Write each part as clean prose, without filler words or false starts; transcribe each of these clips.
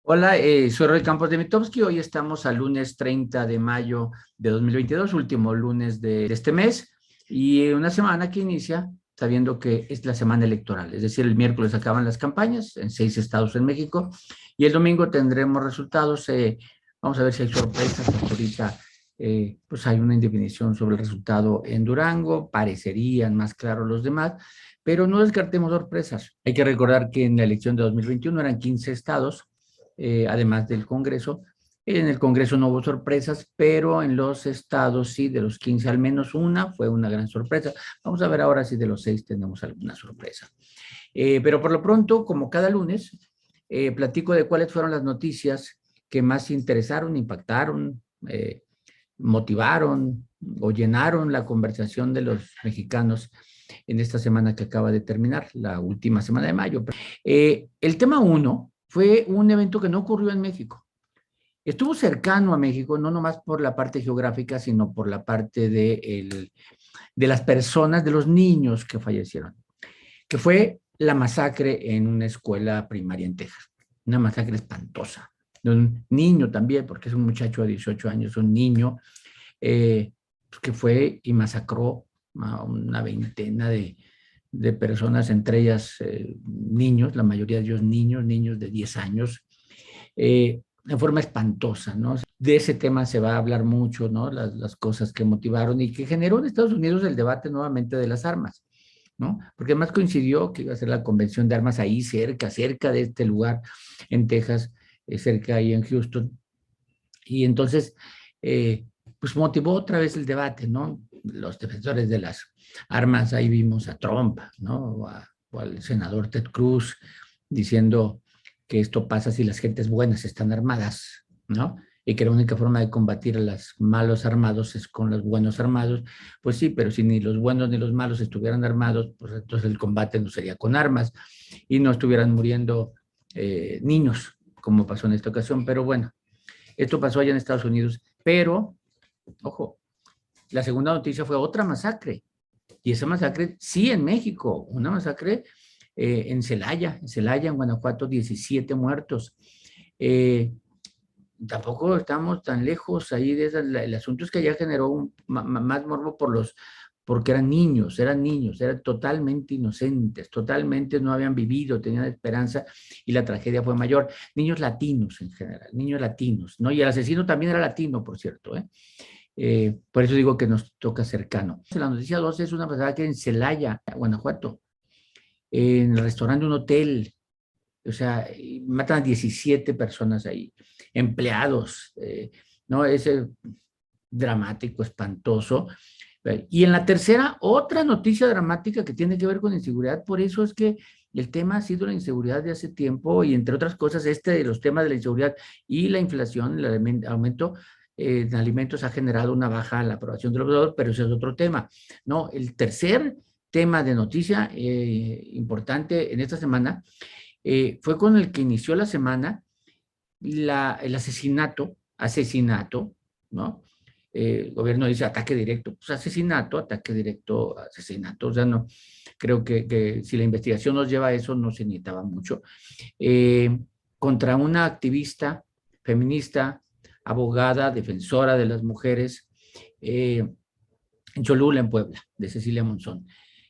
Hola, soy Roy Campos de Mitowski. Hoy estamos al lunes 30 de mayo de 2022, último lunes de este mes, y una semana que inicia sabiendo que es la semana electoral, es decir, el miércoles acaban las campañas en 6 estados en México y el domingo tendremos resultados. Vamos a ver si hay sorpresas. Hasta ahorita, pues hay una indefinición sobre el resultado en Durango, parecerían más claros los demás, pero no descartemos sorpresas. Hay que recordar que en la elección de 2021 eran 15 estados, además del Congreso. En el Congreso no hubo sorpresas, pero en los estados sí, de los 15 al menos una fue una gran sorpresa. Vamos a ver ahora si de los 6 tenemos alguna sorpresa. Pero por lo pronto, como cada lunes, platico de cuáles fueron las noticias que más interesaron, impactaron, motivaron o llenaron la conversación de los mexicanos en esta semana que acaba de terminar, la última semana de mayo. El tema uno fue un evento que no ocurrió en México. Estuvo cercano a México, no nomás por la parte geográfica, sino por la parte de las personas, de los niños que fallecieron, que fue la masacre en una escuela primaria en Texas. Una masacre espantosa. De un niño también, porque es un muchacho de 18 años, un niño eh, que fue y masacró a una veintena de personas, entre ellas niños, la mayoría de ellos niños, niños de 10 años, de forma espantosa, ¿no? De ese tema se va a hablar mucho, ¿no? Las cosas que motivaron y que generó en Estados Unidos el debate nuevamente de las armas, ¿no? Porque además coincidió que iba a ser la convención de armas ahí cerca de este lugar, en Texas, cerca ahí en Houston. Y entonces, pues motivó otra vez el debate, ¿no? Los defensores de las armas, ahí vimos a Trump, ¿no? O al senador Ted Cruz diciendo que esto pasa si las gentes buenas están armadas, ¿no? Y que la única forma de combatir a los malos armados es con los buenos armados. Pues sí, pero si ni los buenos ni los malos estuvieran armados, pues entonces el combate no sería con armas y no estuvieran muriendo niños, como pasó en esta ocasión. Pero bueno, esto pasó allá en Estados Unidos, pero, ojo, la segunda noticia fue otra masacre, y esa masacre sí en México, una masacre en Celaya, en Guanajuato, 17 muertos. Eh, Tampoco estamos tan lejos ahí de esa, el asunto es que ya generó más morbo porque eran niños, eran totalmente inocentes, totalmente no habían vivido, tenían esperanza y la tragedia fue mayor. Niños latinos en general, niños latinos, ¿no? Y el asesino también era latino, por cierto, ¿eh? Por eso digo que nos toca cercano. La noticia 2 es una pasada que en Celaya, Guanajuato, en el restaurante de un hotel, o sea, matan a 17 personas ahí, empleados, ¿no? Es dramático, espantoso. Y en la tercera, otra noticia dramática que tiene que ver con inseguridad, por eso es que el tema ha sido la inseguridad de hace tiempo y entre otras cosas de los temas de la inseguridad y la inflación, el aumento en alimentos ha generado una baja en la aprobación del obrador, pero ese es otro tema, ¿no? El tercer tema de noticia importante en esta semana fue con el que inició la semana el asesinato, ¿no? El gobierno dice ataque directo, pues ataque directo, asesinato, o sea, no, creo que si la investigación nos lleva a eso, no se necesitaba mucho. Eh, Contra una activista feminista, abogada, defensora de las mujeres, en Cholula, en Puebla, de Cecilia Monzón.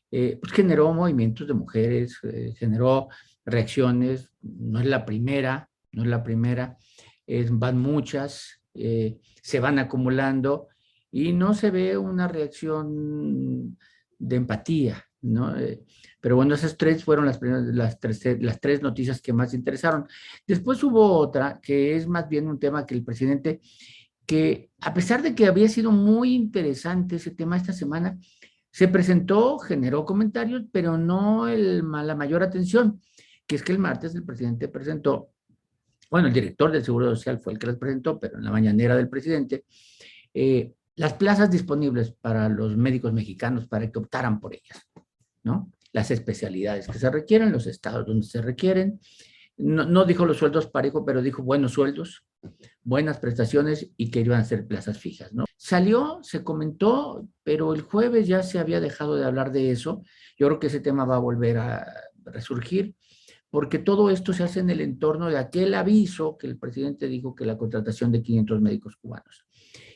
Pues generó movimientos de mujeres, generó reacciones, no es la primera, no es la primera, van muchas, se van acumulando y no se ve una reacción de empatía, ¿no? Pero bueno, esas tres fueron las tres noticias que más interesaron. Después hubo otra que es más bien un tema que el presidente, que a pesar de que había sido muy interesante ese tema esta semana, se presentó, generó comentarios, pero no la mayor atención, que es que el martes el presidente presentó, bueno, el director del Seguro Social fue el que las presentó, pero en la mañanera del presidente, las plazas disponibles para los médicos mexicanos para que optaran por ellas, ¿no? Las especialidades que se requieren, los estados donde se requieren. No, no dijo los sueldos parejo, pero dijo buenos sueldos, buenas prestaciones y que iban a ser plazas fijas, ¿no? Salió, se comentó, pero el jueves ya se había dejado de hablar de eso. Yo creo que ese tema va a volver a resurgir porque todo esto se hace en el entorno de aquel aviso que el presidente dijo que la contratación de 500 médicos cubanos.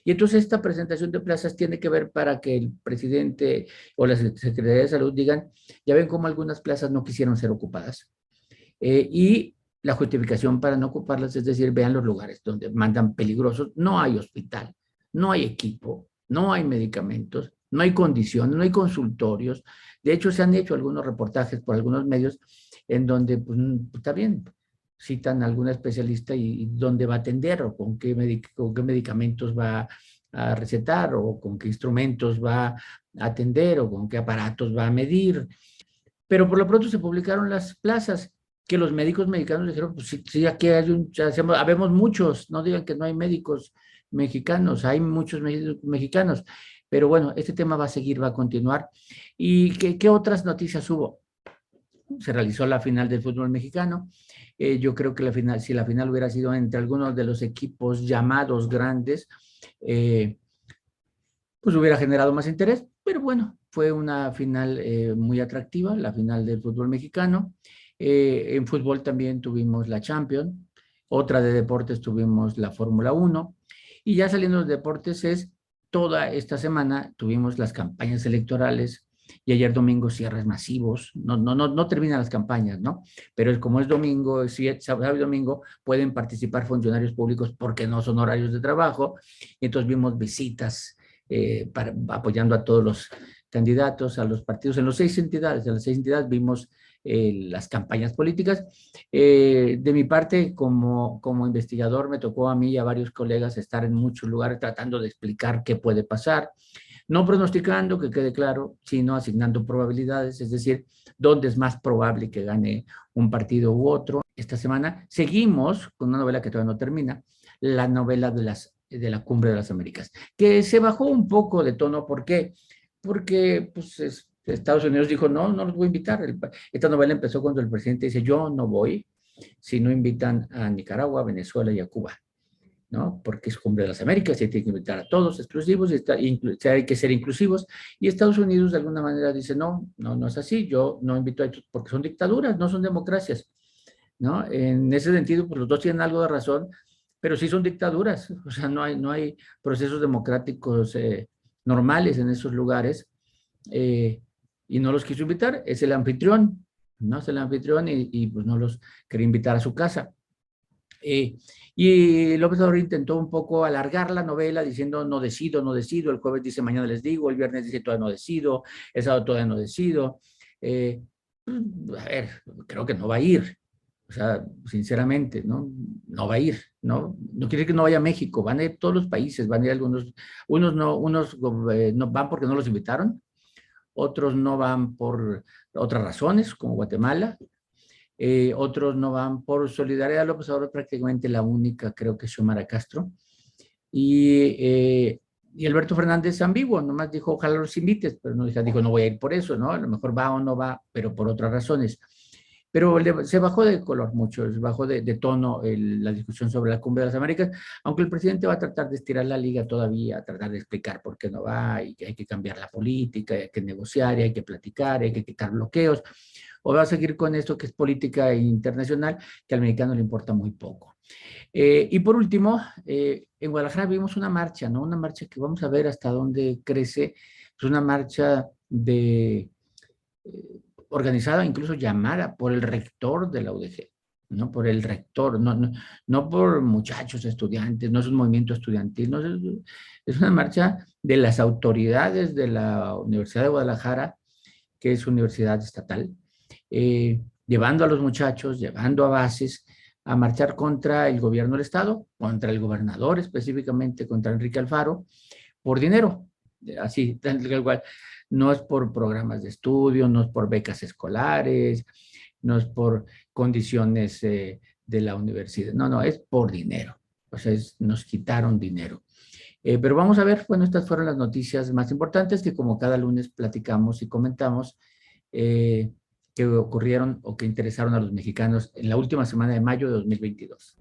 Y entonces esta presentación de plazas tiene que ver para que el presidente o la Secretaría de Salud digan, ya ven cómo algunas plazas no quisieron ser ocupadas. Y la justificación para no ocuparlas es decir, vean los lugares donde mandan peligrosos, no hay hospital, no hay equipo, no hay medicamentos, no hay condiciones, no hay consultorios. De hecho, se han hecho algunos reportajes por algunos medios en donde, pues, está bien, citan a algún especialista y dónde va a atender o con qué medicamentos va a recetar o con qué instrumentos va a atender o con qué aparatos va a medir. Pero por lo pronto se publicaron las plazas que los médicos mexicanos dijeron, pues sí, aquí habemos muchos, no digan que no hay médicos mexicanos, hay muchos mexicanos, pero bueno, este tema va a seguir, va a continuar. ¿Y qué otras noticias hubo? Se realizó la final del fútbol mexicano. Yo creo que si la final hubiera sido entre algunos de los equipos llamados grandes, pues hubiera generado más interés, pero bueno, fue una final muy atractiva, la final del fútbol mexicano. En fútbol también tuvimos la Champions, otra de deportes tuvimos la Fórmula 1, y ya saliendo de los deportes toda esta semana tuvimos las campañas electorales, y ayer domingo cierres masivos, no terminan las campañas, ¿no? Pero como es domingo, sábado y domingo, pueden participar funcionarios públicos porque no son horarios de trabajo, y entonces vimos visitas apoyando a todos los candidatos, a los partidos, en las 6 entidades vimos las campañas políticas. De mi parte, como investigador, me tocó a mí y a varios colegas estar en muchos lugares tratando de explicar qué puede pasar, no pronosticando, que quede claro, sino asignando probabilidades, es decir, dónde es más probable que gane un partido u otro. Esta semana seguimos con una novela que todavía no termina, la novela de la Cumbre de las Américas, que se bajó un poco de tono. ¿Por qué? Porque pues, Estados Unidos dijo, no los voy a invitar. Esta novela empezó cuando el presidente dice, yo no voy si no invitan a Nicaragua, Venezuela y a Cuba, ¿no? Porque es Cumbre de las Américas y hay que invitar a todos exclusivos, hay que ser inclusivos. Y Estados Unidos de alguna manera dice, no es así, yo no invito a estos porque son dictaduras, no son democracias, ¿no? En ese sentido, pues los dos tienen algo de razón, pero sí son dictaduras, o sea, no hay procesos democráticos normales en esos lugares, y no los quiso invitar, es el anfitrión, ¿no? Es el anfitrión y pues no los quería invitar a su casa. Y López Obrador intentó un poco alargar la novela diciendo no decido, el jueves dice mañana les digo, el viernes dice todavía no decido, el sábado todavía no decido. A ver, creo que no va a ir. O sea, sinceramente, no va a ir, ¿no? No quiere decir que no vaya a México, van a ir todos los países, van a ir algunos, unos no van porque no los invitaron, otros no van por otras razones, como Guatemala, otros no van por solidaridad. López Obrador prácticamente la única, creo que es Xiomara Castro, y Alberto Fernández ambiguo, nomás dijo, ojalá los invites, pero no dijo, no voy a ir por eso, ¿no? A lo mejor va o no va, pero por otras razones. Pero se bajó de color mucho, se bajó de tono la discusión sobre la Cumbre de las Américas, aunque el presidente va a tratar de estirar la liga todavía, a tratar de explicar por qué no va, y que hay que cambiar la política, hay que negociar, y hay que platicar, hay que quitar bloqueos, o va a seguir con esto que es política internacional, que al mexicano le importa muy poco. Y por último, en Guadalajara vimos una marcha, ¿no? Una marcha que vamos a ver hasta dónde crece, es una marcha organizada, incluso llamada por el rector de la UDG, ¿no? Por el rector, no por muchachos estudiantes, no es un movimiento estudiantil, no, es una marcha de las autoridades de la Universidad de Guadalajara, que es universidad estatal, llevando a los muchachos, llevando a bases, a marchar contra el gobierno del Estado, contra el gobernador específicamente, contra Enrique Alfaro, por dinero, así, tal cual. No es por programas de estudio, no es por becas escolares, no es por condiciones de la universidad, no, es por dinero. O sea, nos quitaron dinero. Pero vamos a ver, bueno, estas fueron las noticias más importantes que como cada lunes platicamos y comentamos, que ocurrieron o que interesaron a los mexicanos en la última semana de mayo de 2022.